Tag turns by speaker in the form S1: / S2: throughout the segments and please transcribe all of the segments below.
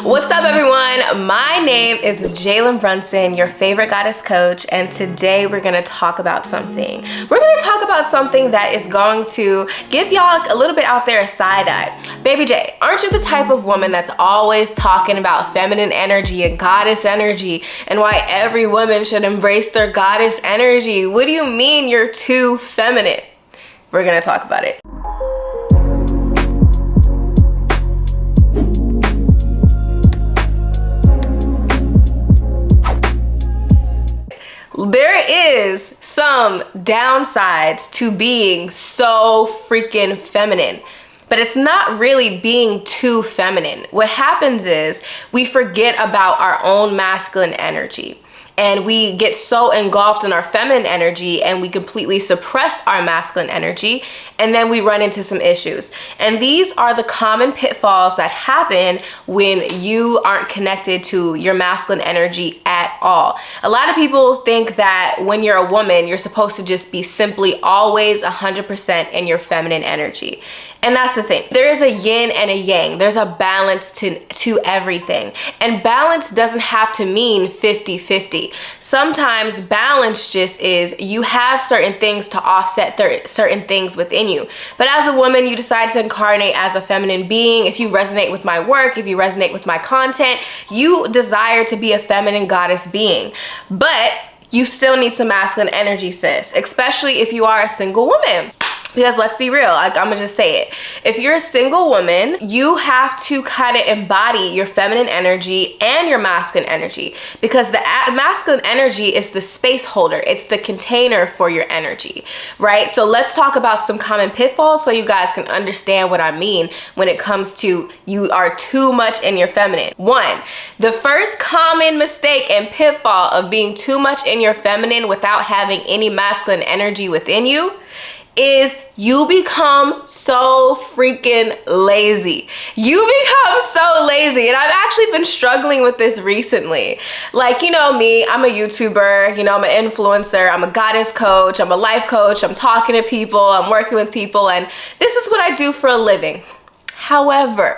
S1: What's up, everyone? My name is Jalen Brunson, your favorite goddess coach, and today we're gonna talk about something. We're gonna talk about something that is going to give y'all a little bit out there a side eye. Baby J, aren't you the type of woman that's always talking about feminine energy and goddess energy and why every woman should embrace their goddess energy? What do you mean you're too feminine? We're gonna talk about it. There is some downsides to being so freaking feminine, but it's not really being too feminine. What happens is we forget about our own masculine energy. And we get so engulfed in our feminine energy and we completely suppress our masculine energy, and then we run into some issues. And these are the common pitfalls that happen when you aren't connected to your masculine energy at all. A lot of people think that when you're a woman, you're supposed to just be simply always 100% in your feminine energy. And that's the thing. There is a yin and a yang. There's a balance to everything. And balance doesn't have to mean 50-50. Sometimes balance just is you have certain things to offset certain things within you. But as a woman, you decide to incarnate as a feminine being. If you resonate with my work, if you resonate with my content, you desire to be a feminine goddess being. But you still need some masculine energy, sis, especially if you are a single woman. Because let's be real, I'm gonna just say it. If you're a single woman, you have to kind of embody your feminine energy and your masculine energy, because the masculine energy is the space holder. It's the container for your energy, right? So let's talk about some common pitfalls so you guys can understand what I mean when it comes to you are too much in your feminine. One, the first common mistake and pitfall of being too much in your feminine without having any masculine energy within you is you become so freaking lazy. You become so lazy. And I've actually been struggling with this recently. Like, you know me, I'm a YouTuber, you know, I'm an influencer, I'm a goddess coach, I'm a life coach, I'm talking to people, I'm working with people, and this is what I do for a living. However,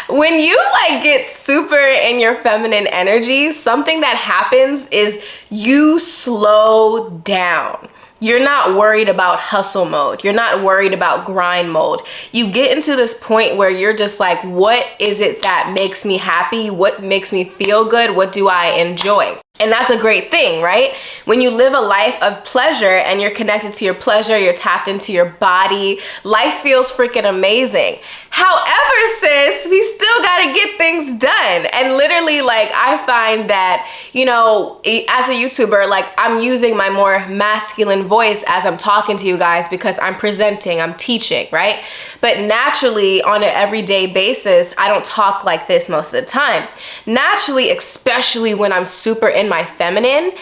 S1: when you get super in your feminine energy, something that happens is you slow down. You're not worried about hustle mode. You're not worried about grind mode. You get into this point where you're just like, what is it that makes me happy? What makes me feel good? What do I enjoy? And that's a great thing, right? When you live a life of pleasure and you're connected to your pleasure, you're tapped into your body, life feels freaking amazing. However, sis, we still gotta get things done. And literally, I find that, you know, as a YouTuber, I'm using my more masculine voice as I'm talking to you guys because I'm presenting, I'm teaching, right? But naturally, on an everyday basis, I don't talk like this most of the time. Naturally, especially when I'm super in my feminine,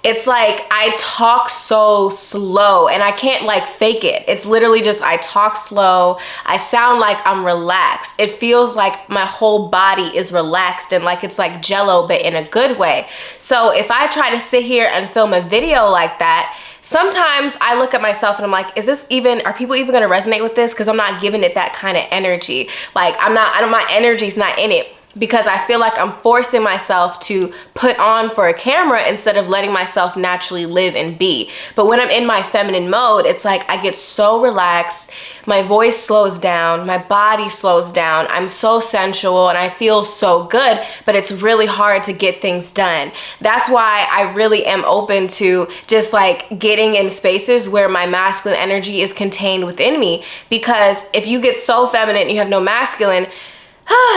S1: it's like I talk so slow and I can't fake it. It's literally just I talk slow. I sound like I'm relaxed. It feels like my whole body is relaxed and it's like jello, but in a good way. So if I try to sit here and film a video like that, sometimes I look at myself and I'm like, are people even gonna resonate with this? Because I'm not giving it that kind of energy. My energy's not in it. Because I feel like I'm forcing myself to put on for a camera instead of letting myself naturally live and be. But when I'm in my feminine mode, it's like I get so relaxed, my voice slows down, my body slows down, I'm so sensual and I feel so good, but it's really hard to get things done. That's why I really am open to just getting in spaces where my masculine energy is contained within me, because if you get so feminine and you have no masculine,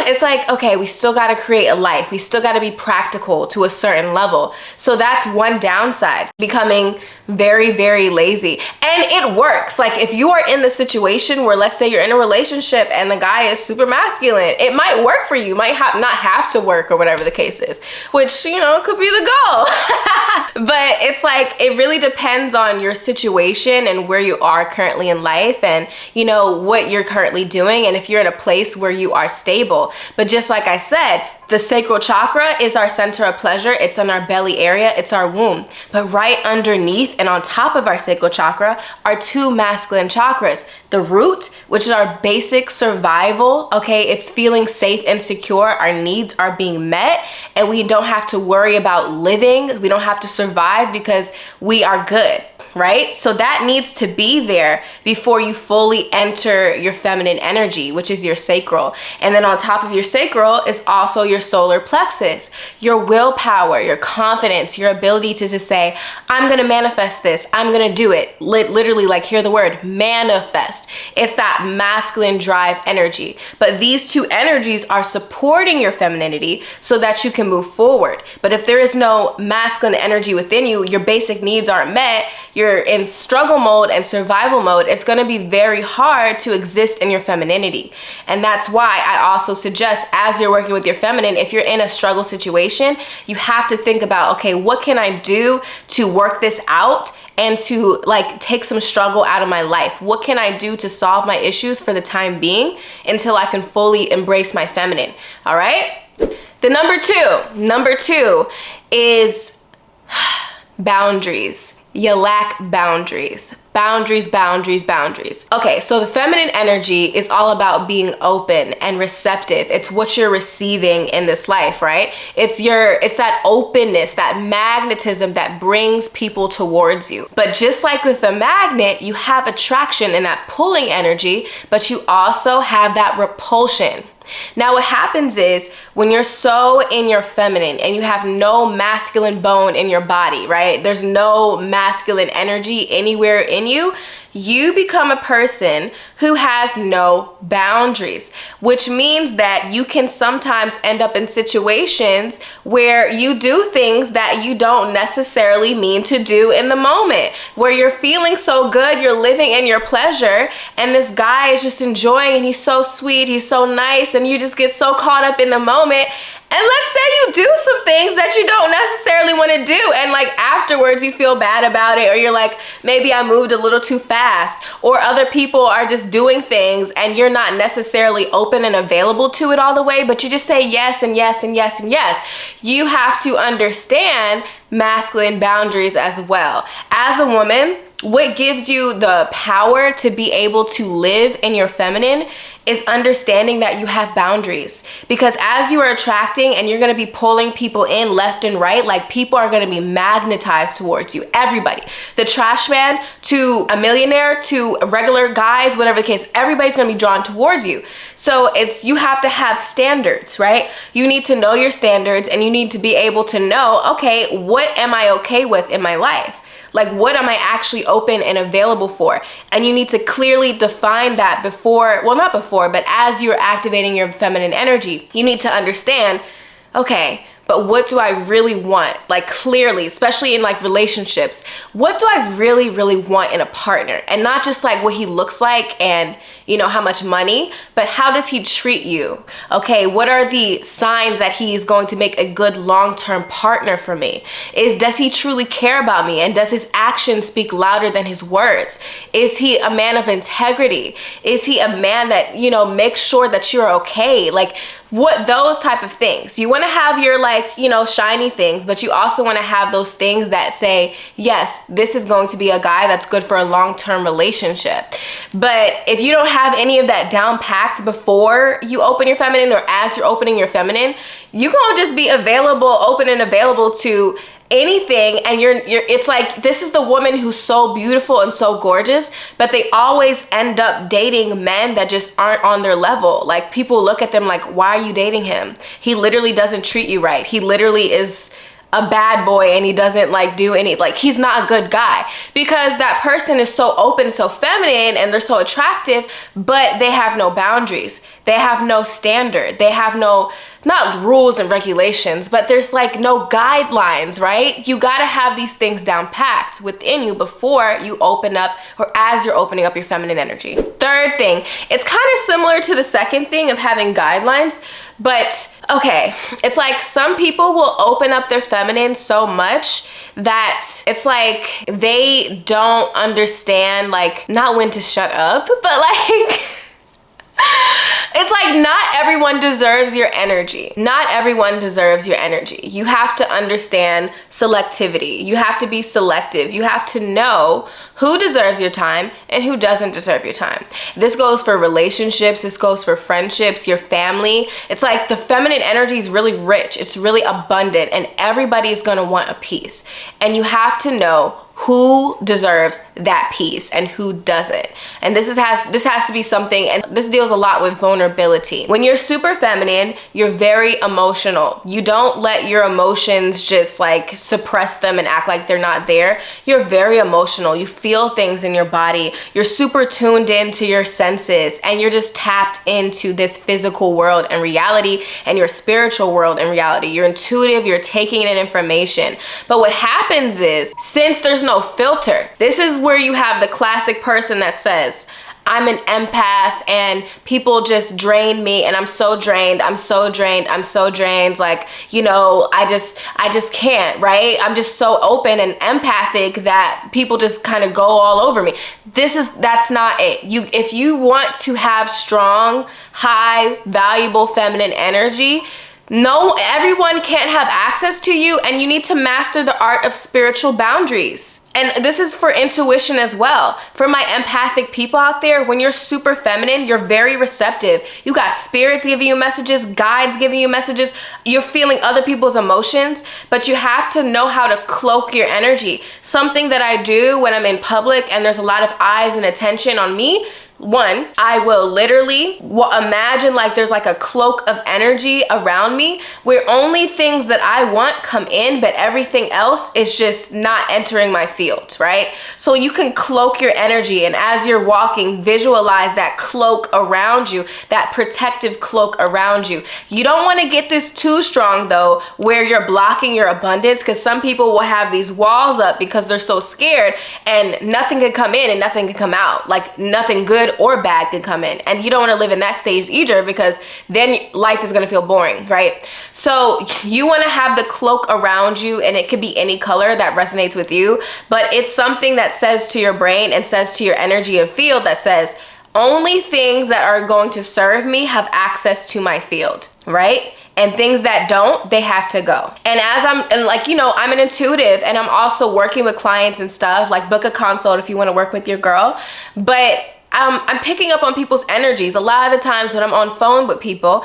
S1: it's like, okay, we still got to create a life. We still got to be practical to a certain level. So that's one downside, becoming very, very lazy. And it works. If you are in the situation where, let's say you're in a relationship and the guy is super masculine, it might work for you. Might not have to work or whatever the case is, which, you know, could be the goal. But it's it really depends on your situation and where you are currently in life and, you know, what you're currently doing. And if you're in a place where you are stable, stable. But just like I said, the sacral chakra is our center of pleasure. It's in our belly area. It's our womb. But right underneath and on top of our sacral chakra are two masculine chakras. The root, which is our basic survival, okay? It's feeling safe and secure. Our needs are being met and we don't have to worry about living. We don't have to survive because we are good. Right? So that needs to be there before you fully enter your feminine energy, which is your sacral. And then on top of your sacral is also your solar plexus, your willpower, your confidence, your ability to just say, I'm going to manifest this. I'm going to do it. Literally, like, hear the word manifest. It's that masculine drive energy. But these two energies are supporting your femininity so that you can move forward. But if there is no masculine energy within you, your basic needs aren't met, you're in struggle mode and survival mode, it's going to be very hard to exist in your femininity. And that's why I also suggest, as you're working with your feminine, if you're in a struggle situation, you have to think about, okay, what can I do to work this out and to like take some struggle out of my life? What can I do to solve my issues for the time being until I can fully embrace my feminine? All right. The number two is boundaries. You lack boundaries. Boundaries. Okay, so the feminine energy is all about being open and receptive. It's what you're receiving in this life, right? It's that openness, that magnetism that brings people towards you. But just like with a magnet, you have attraction and that pulling energy, but you also have that repulsion. Now what happens is when you're so in your feminine and you have no masculine bone in your body, right? There's no masculine energy anywhere in you. You become a person who has no boundaries, which means that you can sometimes end up in situations where you do things that you don't necessarily mean to do in the moment, where you're feeling so good, you're living in your pleasure, and this guy is just enjoying and he's so sweet, he's so nice, and you just get so caught up in the moment. And let's say you do some things that you don't necessarily want to do, and like afterwards you feel bad about it, or you're like, maybe I moved a little too fast, or other people are just doing things and you're not necessarily open and available to it all the way, but you just say yes and yes and yes and yes. You have to understand masculine boundaries as well. As a woman, what gives you the power to be able to live in your feminine is understanding that you have boundaries. Because as you are attracting and you're going to be pulling people in left and right, like people are going to be magnetized towards you. Everybody, the trash man to a millionaire to regular guys, whatever the case, everybody's going to be drawn towards you. So you have to have standards, right? You need to know your standards and you need to be able to know, okay, what am I okay with in my life? Like, what am I actually open and available for? And you need to clearly define that not before, but as you're activating your feminine energy, you need to understand, okay, but what do I really want? Like clearly, especially in like relationships, what do I really, really want in a partner? And not just like what he looks like and, you know, how much money, but how does he treat you? Okay, what are the signs that he's going to make a good long-term partner for me? Does he truly care about me? And does his actions speak louder than his words? Is he a man of integrity? Is he a man that, you know, makes sure that you're okay? Like those type of things. You want to have your like, you know, shiny things, but you also want to have those things that say, yes, this is going to be a guy that's good for a long-term relationship. But if you don't have any of that down packed before you open your feminine or as you're opening your feminine, you gonna just be open and available to anything, and it's like, this is the woman who's so beautiful and so gorgeous, but they always end up dating men that just aren't on their level. Like people look at them like, why are you dating him? He literally doesn't treat you right. He literally is a bad boy and he doesn't like do any, like he's not a good guy, because that person is so open, so feminine, and they're so attractive, but they have no boundaries. They have no standard. They have no, not rules and regulations, but there's like no guidelines, right? You got to have these things down packed within you before you open up, or as you're opening up your feminine energy. Third thing, it's kind of similar to the second thing of having guidelines, but okay, it's like some people will open up their feminine so much that it's like they don't understand, like, not when to shut up, but like It's like not everyone deserves your energy. Not everyone deserves your energy. You have to understand selectivity. You have to be selective. You have to know who deserves your time and who doesn't deserve your time. This goes for relationships. This goes for friendships, your family. It's like the feminine energy is really rich. It's really abundant, and everybody's going to want a piece. And you have to know who deserves that piece and who doesn't. And this has to be something, and this deals a lot with vulnerability. When you're super feminine, you're very emotional. You don't let your emotions just like suppress them and act like they're not there. You're very emotional. You feel things in your body. You're super tuned into your senses, and you're just tapped into this physical world and reality and your spiritual world and reality. You're intuitive, you're taking in information. But what happens is, since there's no filter, this is where you have the classic person that says, I'm an empath and people just drain me and I'm so drained, I'm so drained, I'm so drained. Like, you know, I just can't, right? I'm just so open and empathic that people just kind of go all over me. That's not it. If you want to have strong, high, valuable feminine energy, no, everyone can't have access to you, and you need to master the art of spiritual boundaries. And this is for intuition as well. For my empathic people out there, when you're super feminine, you're very receptive. You got spirits giving you messages, guides giving you messages. You're feeling other people's emotions, but you have to know how to cloak your energy. Something that I do when I'm in public and there's a lot of eyes and attention on me, one, I will literally imagine like there's like a cloak of energy around me where only things that I want come in, but everything else is just not entering my field, right? So you can cloak your energy, and as you're walking, visualize that cloak around you, that protective cloak around you. You don't want to get this too strong though, where you're blocking your abundance, because some people will have these walls up because they're so scared and nothing can come in and nothing can come out. Like nothing good or bad can come in, and you don't want to live in that stage either, because then life is going to feel boring, right? So you want to have the cloak around you, and it could be any color that resonates with you, but it's something that says to your brain and says to your energy and field that says only things that are going to serve me have access to my field, right? And things that don't, they have to go. And I'm an intuitive, and I'm also working with clients and stuff, like book a consult if you want to work with your girl, but I'm picking up on people's energies. A lot of the times when I'm on phone with people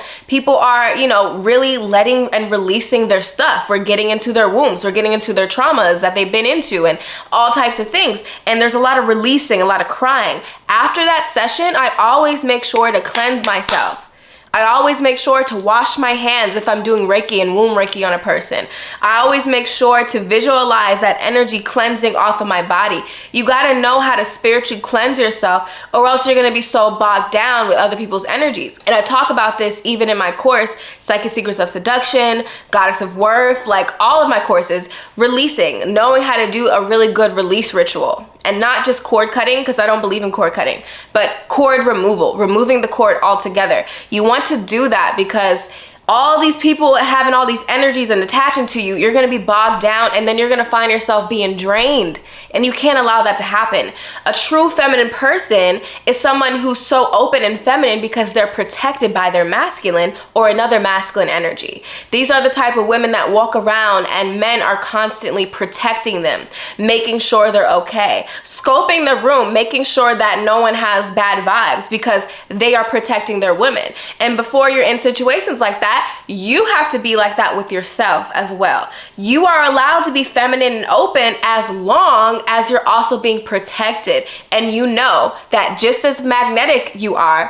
S1: are, really letting and releasing their stuff. We're getting into their wounds. We're getting into their traumas that they've been into and all types of things. And there's a lot of releasing, a lot of crying. After that session, I always make sure to cleanse myself. I always make sure to wash my hands if I'm doing Reiki and womb Reiki on a person. I always make sure to visualize that energy cleansing off of my body. You gotta know how to spiritually cleanse yourself, or else you're gonna be so bogged down with other people's energies. And I talk about this even in my course, Psychic Secrets of Seduction, Goddess of Worth, like all of my courses, releasing, knowing how to do a really good release ritual. And not just cord cutting, because I don't believe in cord cutting, but cord removal, removing the cord altogether. You want to do that because all these people having all these energies and attaching to you, you're going to be bogged down, and then you're going to find yourself being drained, and you can't allow that to happen. A true feminine person is someone who's so open and feminine because they're protected by their masculine or another masculine energy. These are the type of women that walk around and men are constantly protecting them, making sure they're okay, scoping the room, making sure that no one has bad vibes because they are protecting their women. And before you're in situations like that, you have to be like that with yourself as well. You are allowed to be feminine and open as long as you're also being protected. And you know that just as magnetic you are,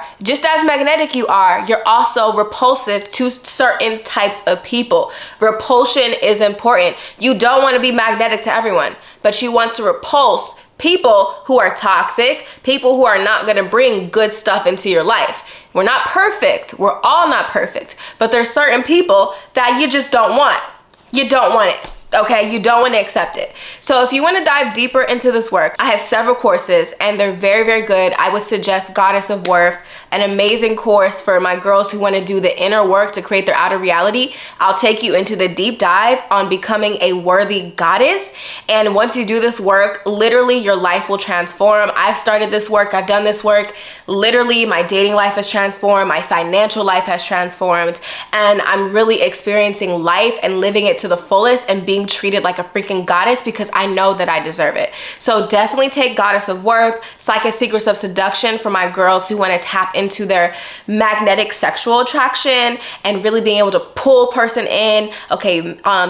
S1: you're also repulsive to certain types of people. Repulsion is important. You don't want to be magnetic to everyone, but you want to repulse people who are toxic, people who are not going to bring good stuff into your life. We're not perfect. We're all not perfect. But there's certain people that you just don't want. You don't want it. Okay, you don't want to accept it. So if you want to dive deeper into this work, I have several courses and they're very, very good. I would suggest Goddess of Worth, an amazing course for my girls who want to do the inner work to create their outer reality. I'll take you into the deep dive on becoming a worthy goddess. And once you do this work, literally your life will transform. I've started this work, I've done this work. Literally my dating life has transformed, my financial life has transformed, and I'm really experiencing life and living it to the fullest and being treated like a freaking goddess because I know that I deserve it. So definitely take Goddess of Worth, Psychic Secrets of Seduction for my girls who want to tap into their magnetic sexual attraction and really being able to pull person in. Okay,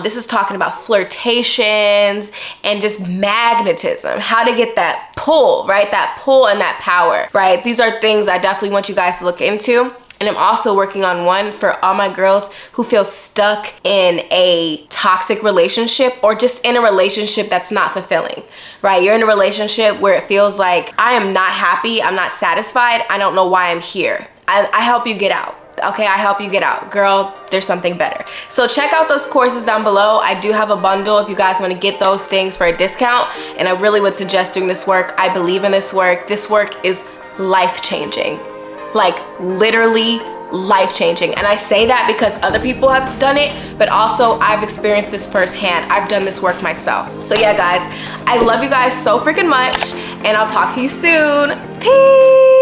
S1: this is talking about flirtations and just magnetism, how to get that pull, right? That pull and that power, right? These are things I definitely want you guys to look into. And I'm also working on one for all my girls who feel stuck in a toxic relationship or just in a relationship that's not fulfilling, right? You're in a relationship where it feels like I am not happy, I'm not satisfied, I don't know why I'm here. I help you get out. Okay, I help you get out. Girl, there's something better. So check out those courses down below. I do have a bundle if you guys want to get those things for a discount. And I really would suggest doing this work. I believe in this work. This work is life-changing. Like literally life-changing. And I say that because other people have done it, but also I've experienced this firsthand. I've done this work myself. So yeah, guys, I love you guys so freaking much, and I'll talk to you soon. Peace.